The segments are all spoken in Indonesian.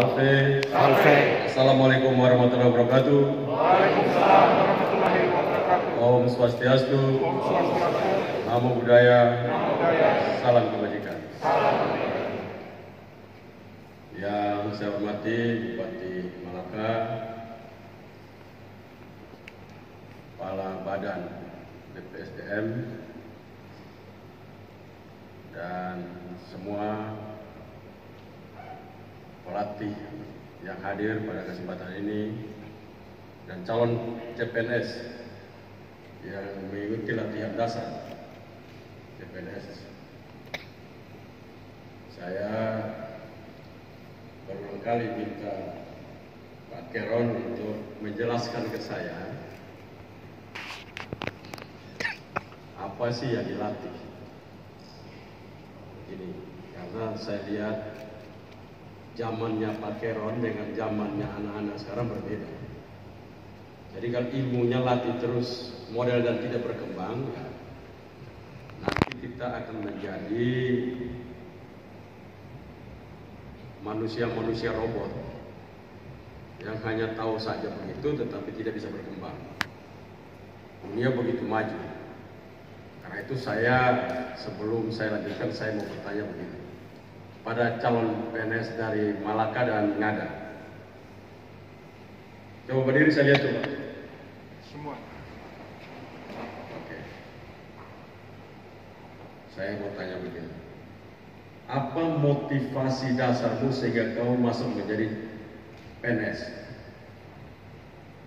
Salve. Salve. Assalamualaikum warahmatullahi wabarakatuh. Waalaikumsalam warahmatullahi wabarakatuh. Om Swastiastu. Om Swastiastu. Namo Buddhaya. Namo Buddhaya. Salam kebajikan. Salam kebajikan. Yang saya hormati Bupati Malaka, Kepala Badan BPSDM, dan semua pelatih yang hadir pada kesempatan ini, dan calon CPNS yang mengikuti latihan dasar CPNS. Saya berulang kali minta Pak Keron untuk menjelaskan ke saya apa sih yang dilatih ini, karena saya lihat zamannya Pak Keron dengan zamannya anak-anak sekarang berbeda. Jadi kalau ilmunya latih terus model dan tidak berkembang, ya, nanti kita akan menjadi manusia-manusia robot yang hanya tahu saja begitu tetapi tidak bisa berkembang. Dunia begitu maju. Karena itu sebelum saya lanjutkan, saya mau bertanya begini pada calon PNS dari Malaka dan Ngada. Coba berdiri, saya lihat coba. Semua. Oke. Saya mau tanya begini. Apa motivasi dasarmu sehingga kamu masuk menjadi PNS?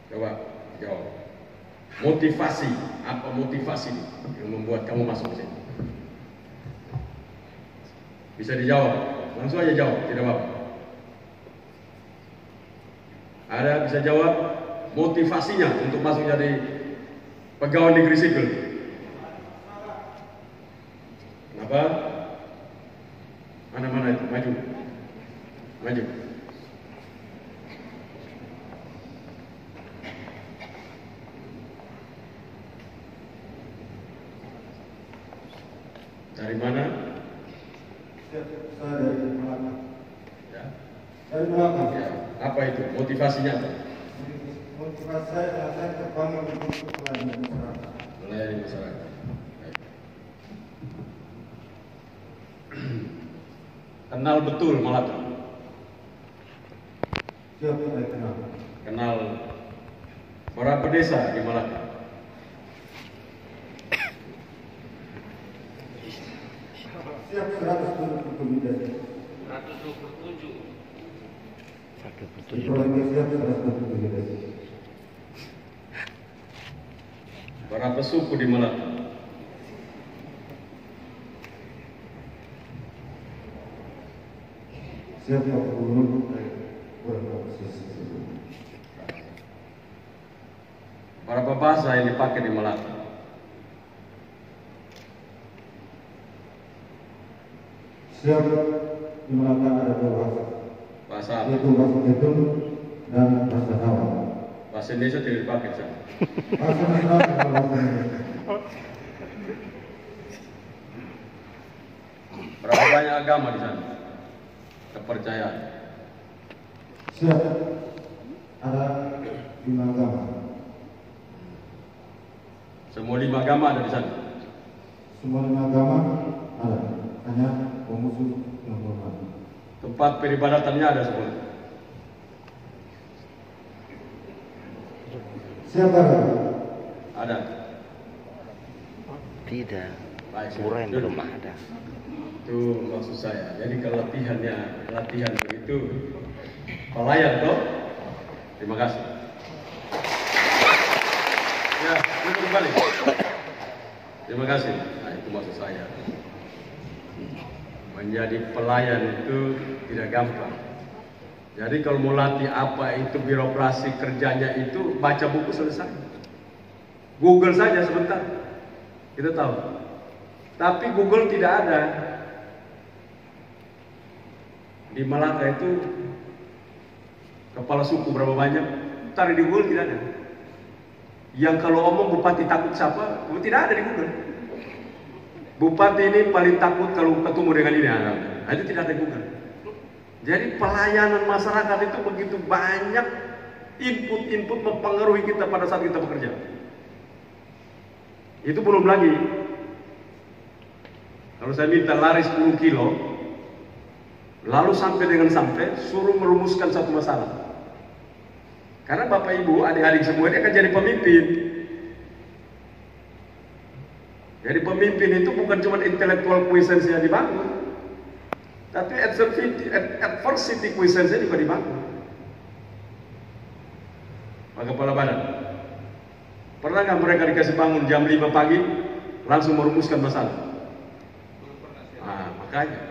Coba jawab. Motivasi, apa motivasi yang membuat kamu masuk ke sini? Bisa dijawab, langsung aja jawab, tidak apa-apa. Ada bisa jawab motivasinya untuk masuk jadi pegawai negeri sipil? Kenapa? Mana-mana itu, maju. Maju. Dari mana? Saya dari Malaka. Ya. Dari Malaka. Ya. Apa itu? Motivasinya apa? Motivasi saya terbangun untuk melayani masyarakat. Melayani masyarakat. Baik. Kenal betul Malaka? Siap saya kenal. Kenal berapa desa di Malaka? Siap 127 desa. 127. Di Provinsi siap 127 desa. Berapa suku di Malaka? Siap Pak Gubernur. Berapa sisi? Berapa bahasa yang dipakai di Malaka? Siap di Malaka ada dua bahasa. Bahasa apa? Yaitu bahasa Tetun dan bahasa Jawa. Bahasa Indonesia tidak dipakai di sana. Bahasa nasional adalah bahasa Indonesia. Berapa banyak agama di sana? Kepercayaan. Siap ada 5 agama. Semua 5 agama ada di sana. Semua 5 agama ada, hanya pemusuh yang hormat. Tempat peribadatannya ada semua. Siapa ada? Ada. Tidak, Baik, pura yang sudah. belum ada. Itu maksud saya. Jadi kalau latihan begitu, pelayan toh. Terima kasih. Ya, duduk kembali. Terima kasih. Nah, itu maksud saya. Menjadi pelayan itu tidak gampang. Jadi kalau mau latih apa itu birokrasi kerjanya itu, baca buku selesai. Google saja sebentar, kita tahu. Tapi Google tidak ada. Di Malaka itu kepala suku berapa banyak? Tarik di Google tidak ada. Yang kalau omong bupati takut siapa? Tidak ada di Google. Bupati ini paling takut kalau ketemu dengan ini, nah, itu tidak ada di Google. Jadi pelayanan masyarakat itu begitu banyak input-input mempengaruhi kita pada saat kita bekerja. Itu belum lagi kalau saya minta lari 10 kilo, lalu sampai suruh merumuskan satu masalah. Karena Bapak Ibu, adik-adik semua ini akan jadi pemimpin. Jadi pemimpin itu bukan cuma intellectual quiescence yang dibangun, tapi adversity quiescence juga dibangun. Pak Kepala Badan, pernah nggak mereka dikasih bangun jam 5 pagi langsung merumuskan masalah? Nah, makanya.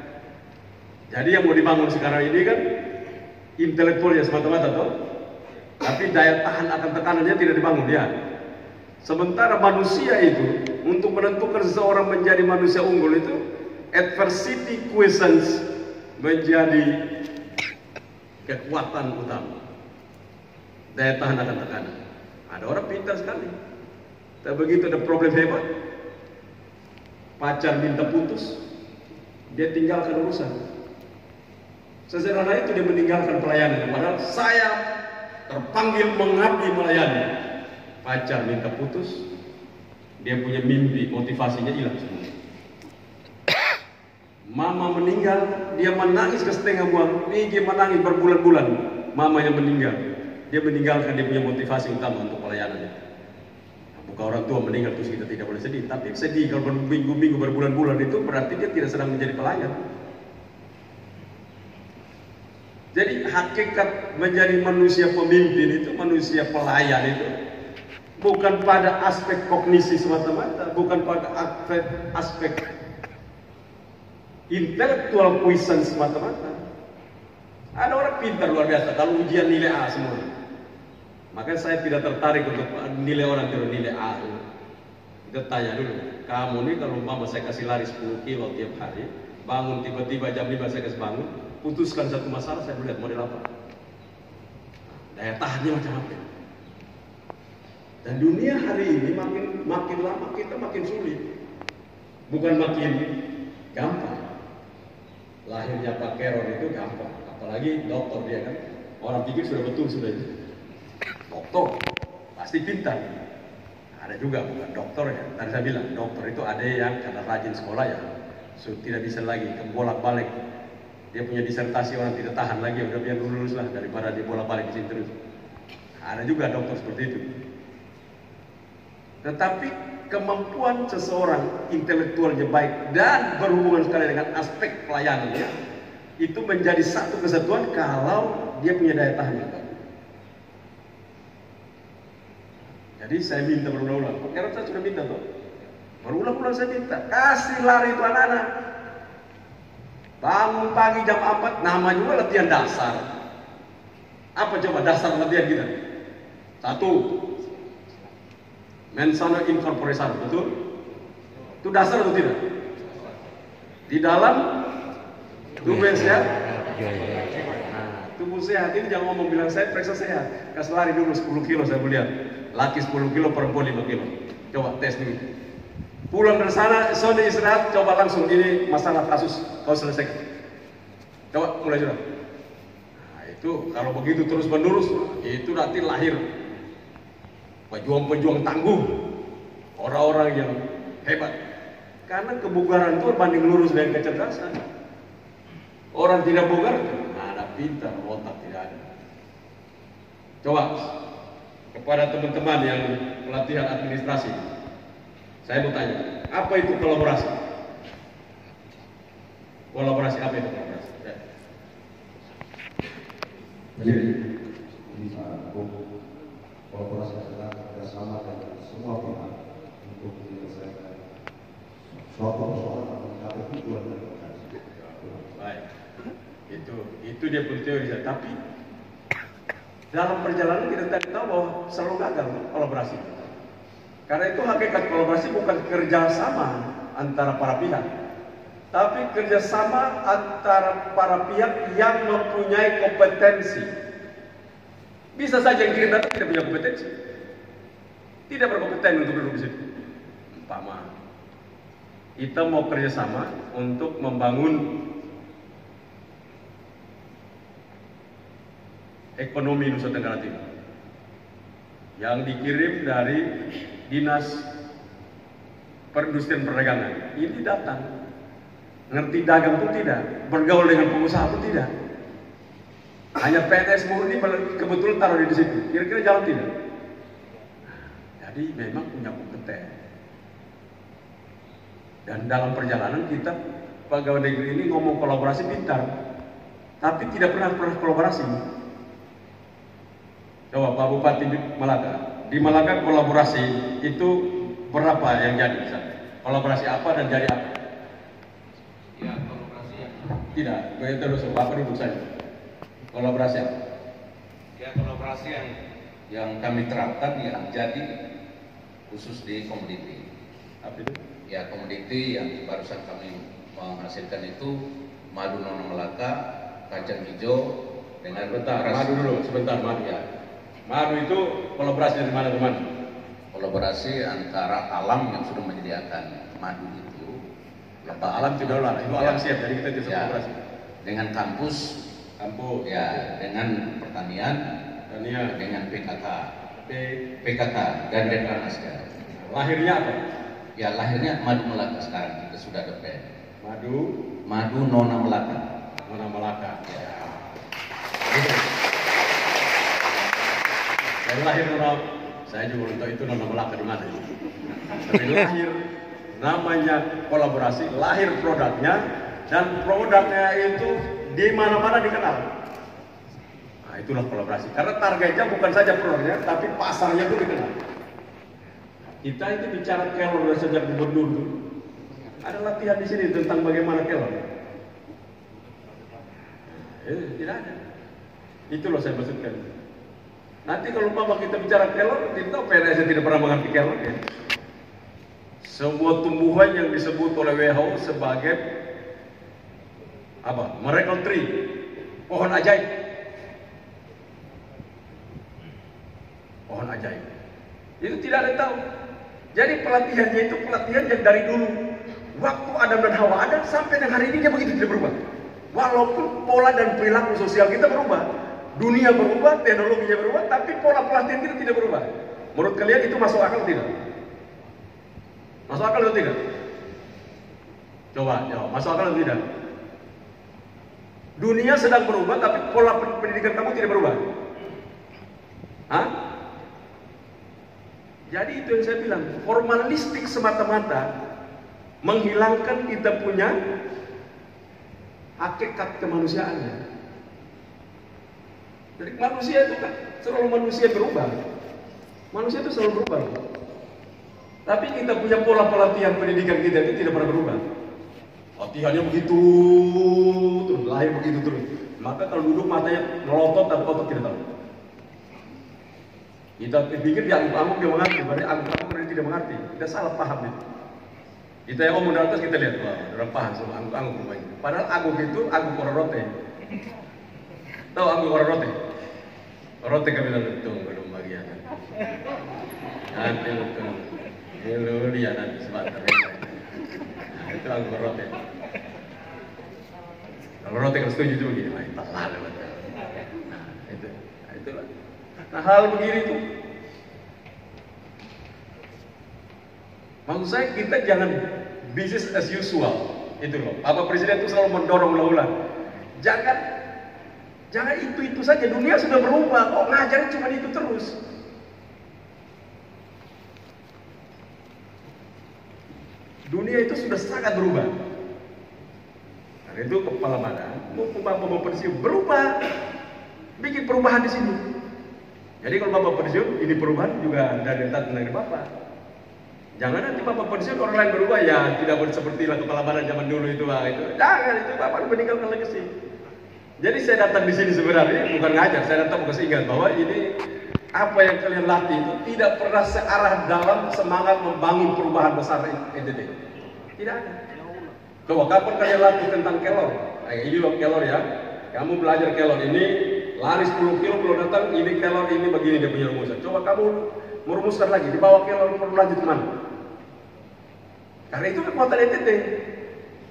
Jadi yang mau dibangun sekarang ini kan intelektualnya semata-mata toh, tapi daya tahan akan tekanannya tidak dibangun ya. Sementara manusia itu untuk menentukan seseorang menjadi manusia unggul itu adversity quiescence menjadi kekuatan utama. Daya tahan akan tekanan. Ada orang pintar sekali, tapi begitu ada problem hebat, pacar minta putus, dia tinggalkan urusan. Sesederhana itu dia meninggalkan pelayanan. Padahal saya terpanggil mengabdi melayani. Pacar minta putus, dia punya mimpi, motivasinya hilang semua. Mama meninggal, dia menangis ke setengah bulan. Dia menangis berbulan-bulan. Mamanya meninggal, dia meninggalkan dia punya motivasi utama untuk pelayanannya. Bukan orang tua meninggal terus kita tidak boleh sedih, tapi sedih kalau berminggu-minggu berbulan-bulan itu berarti dia tidak sedang menjadi pelayan. Jadi hakikat menjadi manusia pemimpin itu, manusia pelayan itu bukan pada aspek kognisi semata-mata, bukan pada aspek intellectual quiescence semata-mata. Ada orang pintar luar biasa, kalau ujian nilai A semua. Makanya saya tidak tertarik untuk nilai orang terus nilai A. Kita tanya dulu, kamu nih kalau mama saya kasih lari 10 kilo tiap hari, bangun tiba-tiba jam 5 saya kasih bangun, putuskan satu masalah, saya melihat model apa. Daya tahannya macam apa. Dan dunia hari ini makin lama kita makin sulit, bukan makin gampang. Lahirnya Pak Keron itu gampang, apalagi dokter dia kan, orang pikir sudah betul sudah itu. Dokter pasti pintar. Ada juga bukan dokter ya. Tadi saya bilang dokter itu ada yang karena rajin sekolah ya, tidak bisa lagi bolak-balik. Dia punya disertasi orang tidak tahan lagi, udah biar lulus lah daripada dia bolak-balik di sini terus. Ada juga dokter seperti itu. Tetapi kemampuan seseorang intelektualnya baik dan berhubungan sekali dengan aspek pelayanannya itu menjadi satu kesatuan kalau dia punya daya tahan yang baik. Jadi saya minta berulang-ulang, karena saya sudah minta tuh, berulang-ulang saya minta, kasih lari itu anak-anak. Bangun pagi jam 4, nama juga latihan dasar. Apa coba dasar latihan kita? 1, mens sana in corpore sano, betul? Itu dasar atau tidak? Di dalam tubuh yang sehat. Tubuh sehat ini jangan ngomong bilang saya periksa sehat. Kasih lari dulu 10 kilo saya melihat. Laki 10 kilo, perempuan 5 kilo. Coba tes dulu. Pulang dari sana, sore istirahat, coba langsung ini masalah kasus kau selesaikan. Coba mulai sudah. Nah, itu kalau begitu terus menerus, itu nanti lahir pejuang-pejuang tangguh, orang-orang yang hebat. Karena kebugaran itu berbanding lurus dengan kecerdasan. Orang tidak bugar, ada pintar, otak tidak ada. Coba kepada teman-teman yang pelatihan administrasi, saya mau tanya, apa itu kolaborasi? Kolaborasi apa itu kolaborasi? Ya. Jadi bisa kolaborasi adalah kerjasama dengan semua pihak untuk menyelesaikan suatu persoalan atau mencapai tujuan dari organisasi. Baik, itu dia punya teori. Tapi dalam perjalanan kita tadi tahu bahwa selalu gagal kolaborasi. Karena itu hakikat kolaborasi bukan kerjasama antara para pihak, tapi kerjasama antara para pihak yang mempunyai kompetensi. Bisa saja yang kirim data tidak punya kompetensi, tidak berkompeten untuk duduk di situ. Umpama kita mau kerjasama untuk membangun Ekonomi Nusa Tenggara Timur yang dikirim dari Dinas Perindustrian Perdagangan. Ini datang, ngerti dagang pun tidak, bergaul dengan pengusaha pun tidak. Hanya PNS murni kebetulan taruh di situ. Kira-kira jalan tidak? Jadi memang punya kompeten. Dan dalam perjalanan kita pegawai negeri ini ngomong kolaborasi pintar, tapi tidak pernah kolaborasi. Coba Pak Bupati Malaka, di Malaka kolaborasi itu berapa yang jadi? Misalnya? Kolaborasi apa dan jadi apa? Ya, kolaborasi yang Tidak, terus Bapak duduk saja. Kolaborasi apa? Ya, kolaborasi yang kami terapkan yang jadi khusus di komoditi. Apa itu? Ya, komoditi yang barusan kami menghasilkan itu madu Nona Malaka, kacang hijau dengan madu dulu, sebentar madu. Ya, Madu itu kolaborasi dari mana ke mana? kolaborasi antara alam yang sudah menyediakan madu itu. Apa alam tidak lah, itu alam siap, jadi kita tidak kolaborasi. Dengan kampus, ya, dengan pertanian, dengan PKK dan Dekranasda. Lahirnya apa? Ya, lahirnya madu Malaka sekarang kita sudah ada PN. Madu Nona Malaka. Nona Malaka. Ya. Yang lahir Nona, saya juga belum tahu itu Nona Malaka di mana. Tapi lahir namanya kolaborasi, lahir produknya, dan produknya itu di mana-mana dikenal. Nah, itulah kolaborasi. Karena targetnya bukan saja produknya, tapi pasarnya pun dikenal. Kita itu bicara kelor sejak gubernur dulu. Ada latihan di sini tentang bagaimana kelor. Tidak ada. Itu loh saya maksudkan. Nanti kalau Bapak kita bicara kelor, kita PNS tidak pernah mengerti kelor ya. Sebuah tumbuhan yang disebut oleh WHO sebagai apa? Miracle tree, pohon ajaib. Pohon ajaib. Itu tidak ada yang tahu. Jadi pelatihannya itu pelatihan yang dari dulu. Waktu Adam dan Hawa ada sampai dengan hari ini dia begitu tidak berubah. Walaupun pola dan perilaku sosial kita berubah, dunia berubah, teknologinya berubah, tapi pola pelatihan kita tidak berubah. Menurut kalian itu masuk akal tidak? Masuk akal atau tidak? Coba jawab, masuk akal atau tidak? Dunia sedang berubah, tapi pola pendidikan kamu tidak berubah. Hah? Jadi itu yang saya bilang, formalistik semata-mata menghilangkan kita punya hakikat kemanusiaannya. Jadi manusia itu kan selalu manusia berubah. Manusia itu selalu berubah. Tapi kita punya pola pelatihan pendidikan kita itu tidak pernah berubah. Latihannya begitu terus, lahir begitu terus. Maka kalau duduk matanya melotot dan otot tidak tahu. Kita pikir dia angguk-angguk dia mengerti, berarti angguk-angguk berarti tidak mengerti. Kita salah paham itu. Kita yang omong dari atas kita lihat, wah, orang paham semua angguk-angguk rupanya. Padahal angguk itu angguk kororote. Tahu angguk kororote? Kororote kami bilang belum bagian. Nanti betul. Hello dia nanti sebentar. Nah, itu angguk kororote. Kalau rote kalau setuju itu begini, main lalu betul. Nah, itulah. Nah, hal begini itu maksud saya kita jangan business as usual. Itu loh. Bapak Presiden itu selalu mendorong ulang-ulang. Jangan itu saja. Dunia sudah berubah. Kok ngajarin cuma itu terus? Dunia itu sudah sangat berubah. Karena itu kepala badan mau pensiun berubah. Bikin perubahan di sini. Jadi kalau Bapak pensiun, ini perubahan juga dari Bapak. Jangan nanti Bapak pensiun orang lain berubah, ya tidak boleh seperti kepala badan zaman dulu itu. Jangan, itu Bapak meninggalkan legacy. Jadi saya datang di sini sebenarnya bukan ngajar, saya datang mau kasih ingat bahwa ini apa yang kalian latih itu tidak pernah searah dalam semangat membangun perubahan besar NTT. Tidak ada. Coba kapan kalian latih tentang kelor? Ini loh kelor ya. Kamu belajar kelor ini. Lari 10 kilo belum datang, ini kelor ini begini dia punya rumusan. Coba kamu merumuskan lagi, dibawa kelor perlu lanjut kemana? Karena itu kekuatan NTT.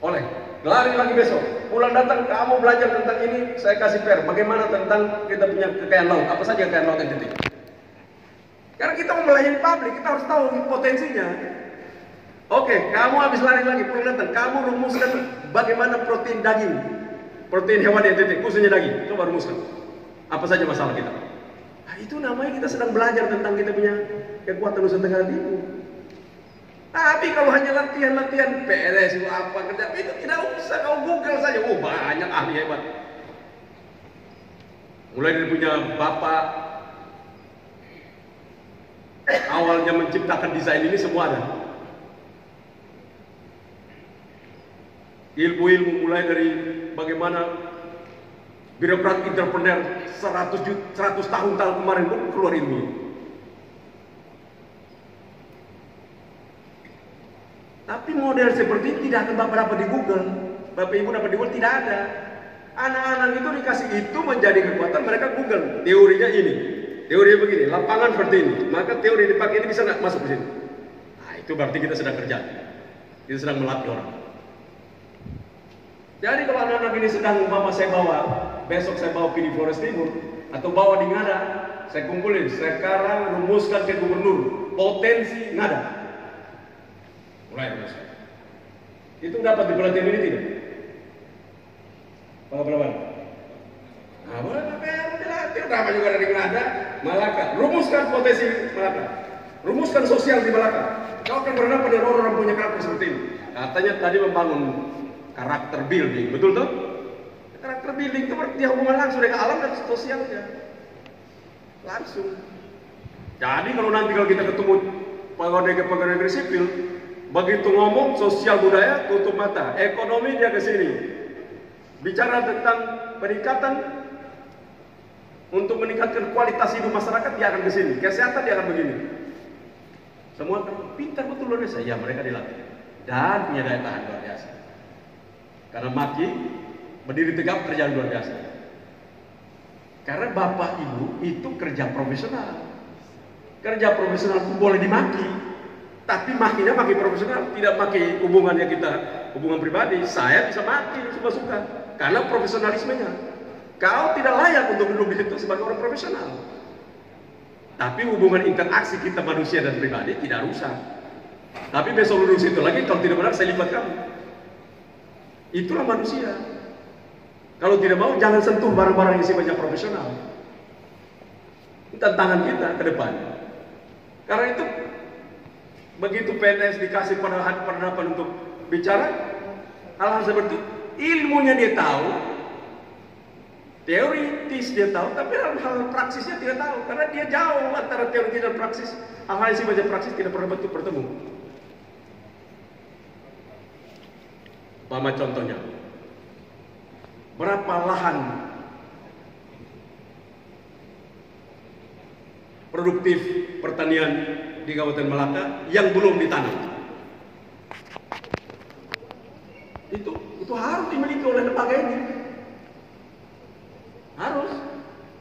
Oleh lari lagi besok. Pulang datang, kamu belajar tentang ini, saya kasih PR. Bagaimana tentang kita punya kekayaan laut? Apa saja kekayaan laut NTT? Karena kita mau melayani publik, kita harus tahu potensinya. Oke, kamu habis lari lagi, pulang datang, kamu rumuskan bagaimana protein daging, protein hewan NTT, khususnya daging. Coba rumuskan. Apa saja masalah kita? Nah, itu namanya kita sedang belajar tentang kita punya kekuatan Nusa Tenggara Timur. Tapi kalau hanya latihan-latihan PNS apa kerja itu tidak usah, kau Google saja. Oh, banyak ahli hebat. Mulai dari punya bapak awalnya menciptakan desain ini semua ada. Ilmu-ilmu mulai dari bagaimana birokrat entrepreneur 100 tahun kemarin pun keluar ilmu. Tapi model seperti ini tidak akan Bapak dapat di Google, Bapak Ibu dapat di Google, tidak ada. Anak-anak itu dikasih itu menjadi kekuatan, mereka Google. Teorinya ini, teorinya begini, lapangan seperti ini, maka teori dipakai ini bisa nggak masuk ke sini. Nah, itu berarti kita sedang kerja, kita sedang melatih orang. Jadi kalau anak-anak ini sedang Bapak saya bawa, besok saya bawa di Flores Timur, atau bawa di Ngada, saya kumpulin, sekarang rumuskan ke gubernur, potensi Ngada. Mulai rumus. Itu dapat di pelatihan ini tidak? Pengalaman. Nah, boleh pakai dilatih. Nama juga dari Ngada, Malaka. Rumuskan potensi Malaka. Rumuskan sosial di Malaka. Kau akan berhadapan dengan orang-orang punya karakter seperti ini. Katanya tadi membangun karakter building, betul tuh? Karakter building itu dia hubungan langsung dengan alam dan sosialnya. Langsung. Jadi kalau nanti kalau kita ketemu pegawai negeri sipil, begitu ngomong sosial budaya tutup mata, ekonomi dia ke sini. Bicara tentang peningkatan untuk meningkatkan kualitas hidup masyarakat dia akan ke sini. Kesehatan dia akan begini. Semua pintar betul luar biasa. Ya mereka dilatih dan punya daya tahan luar biasa. Karena maki berdiri tegap kerja luar biasa. Karena bapak ibu itu kerja profesional. Kerja profesional itu boleh dimaki. Tapi makinya maki profesional, tidak maki hubungannya kita, hubungan pribadi. Saya bisa maki suka-suka karena profesionalismenya. Kau tidak layak untuk duduk di situ sebagai orang profesional. Tapi hubungan interaksi kita manusia dan pribadi tidak rusak. Tapi besok duduk situ lagi, kalau tidak benar saya libat kamu. Itulah manusia. Kalau tidak mau jangan sentuh barang-barang yang sifatnya profesional. Itu tantangan kita ke depan. Karena itu begitu PNS dikasih penerapan untuk bicara hal-hal seperti itu, ilmunya dia tahu, teoritis dia tahu, tapi hal-hal praksisnya tidak tahu, karena dia jauh antara teori dan praksis. Hal-hal yang sifatnya praksis tidak pernah betul bertemu. Mama contohnya, berapa lahan produktif pertanian di Kabupaten Malaka yang belum ditanam. Itu harus dimiliki oleh lembaga ini. Harus.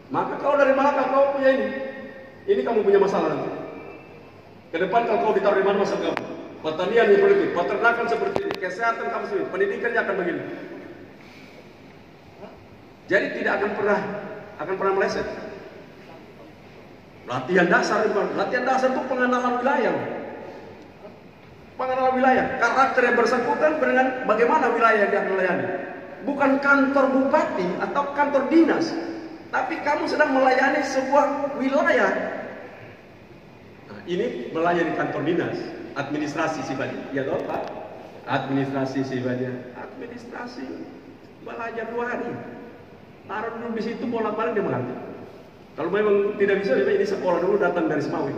Maka kau dari Malaka kau punya ini. Ini kamu punya masalah nanti. Ke depan kalau kau ditaruh di mana masalah kamu? Pertanian yang produktif, peternakan seperti ini, kesehatan kamu sendiri, pendidikannya akan begini. Jadi tidak akan pernah meleset. Latihan dasar itu pengenalan wilayah. Pengenalan wilayah, karakter yang bersangkutan dengan bagaimana wilayah yang dia akan melayani. Bukan kantor bupati atau kantor dinas, tapi kamu sedang melayani sebuah wilayah. Nah, ini melayani kantor dinas, administrasi sifatnya. Ya toh Pak? Administrasi sifatnya. Administrasi belajar 2 hari. Taruh dulu di situ bolak-balik dia mengerti. Kalau memang tidak bisa, ini sekolah dulu datang dari Semawi.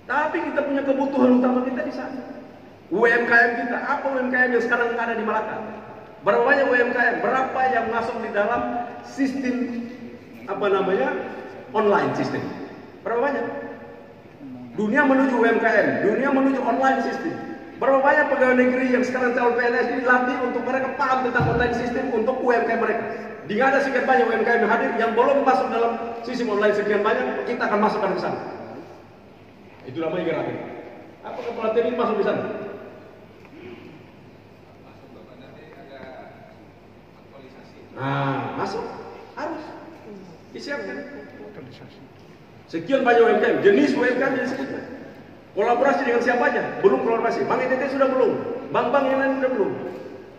Tapi kita punya kebutuhan utama kita di sana. UMKM kita, apa UMKM yang sekarang ada di Malaka? Berapa banyak UMKM? Berapa yang masuk di dalam sistem online sistem? Berapa banyak? Dunia menuju UMKM, dunia menuju online sistem. Berapa banyak pegawai negeri yang sekarang calon PNS ini dilatih untuk mereka paham tentang online sistem untuk UMKM mereka. Di ada sekian banyak UMKM yang hadir yang belum masuk dalam sistem online sekian banyak, kita akan masukkan ke sana. Itu namanya gerakan. Apakah pelatihan ini masuk di sana? Nah, masuk harus disiapkan. Sekian banyak UMKM, jenis UMKM yang disebutkan. Kolaborasi dengan siapa aja? Belum kolaborasi. Bank NTT sudah belum, bank-bank yang lain sudah belum,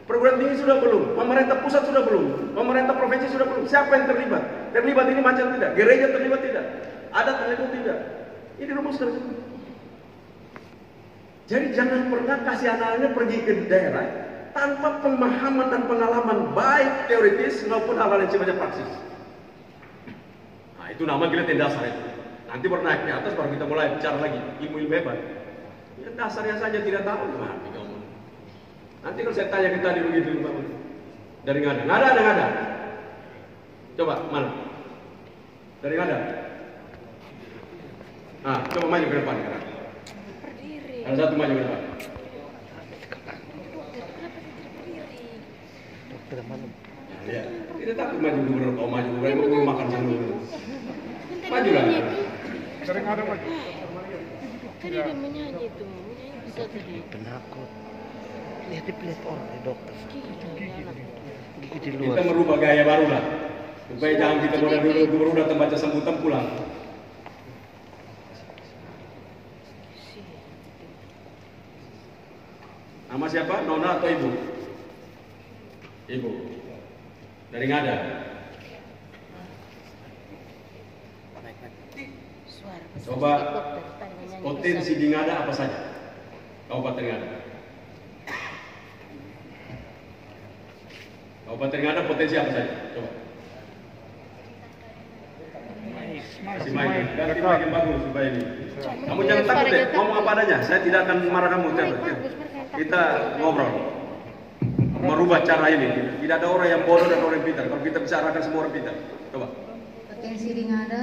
perguruan tinggi sudah belum, pemerintah pusat sudah belum, pemerintah provinsi sudah belum. Siapa yang terlibat? Terlibat ini macam tidak? Gereja terlibat tidak? Adat terlibat tidak? Ini rumuskan. Jadi jangan pernah kasih anak-anaknya pergi ke daerah tanpa pemahaman dan pengalaman baik teoritis maupun hal-hal yang sifatnya praksis. Nah, itu nama kita dasar itu. Nanti baru naik ke atas baru kita mulai bicara lagi ilmu-ilmu hebat. Ya dasarnya saja tidak tahu gimana kamu. Nanti kalau saya tanya kita di begitu dari nggak ada, nggak ada. Coba mana? Dari nggak ada. Nah, coba maju ke depan sekarang. Ada satu maju ke depan. Ya, tidak takut maju gubernur, kau maju gubernur, mau makan dulu. Maju lah. Sering ada maju. Tadi dia menyanyi itu, menyanyi bisa tadi. Penakut. Lihat orang di dokter. Gigi di Kita luar. merubah gaya baru lah. Supaya jangan kita modal dulu gubernur datang baca sambutan pulang. Nama siapa? Nona atau Ibu? Ibu. Dari Ngada. Coba potensi di Ngada apa saja? Kabupaten Ngada. Kabupaten Ngada potensi apa saja? Coba. Masih main. Ganti mic yang bagus supaya ini. Kamu jangan takut deh. Ngomong apa adanya. Saya tidak akan marah kamu. Kita ngobrol. Merubah cara ini. Tidak ada orang yang bodoh dan orang yang pintar. Kalau kita bicarakan semua orang pintar. Coba. Potensi di Ngada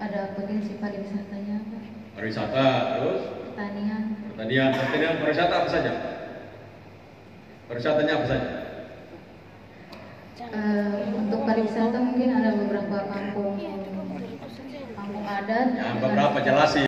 ada potensi pariwisatanya apa? Pariwisata, terus Pertanian. pertanian, pariwisata apa saja? Pariwisatanya apa saja? Untuk pariwisata mungkin ada beberapa kampung adat. Ya, beberapa jelasin.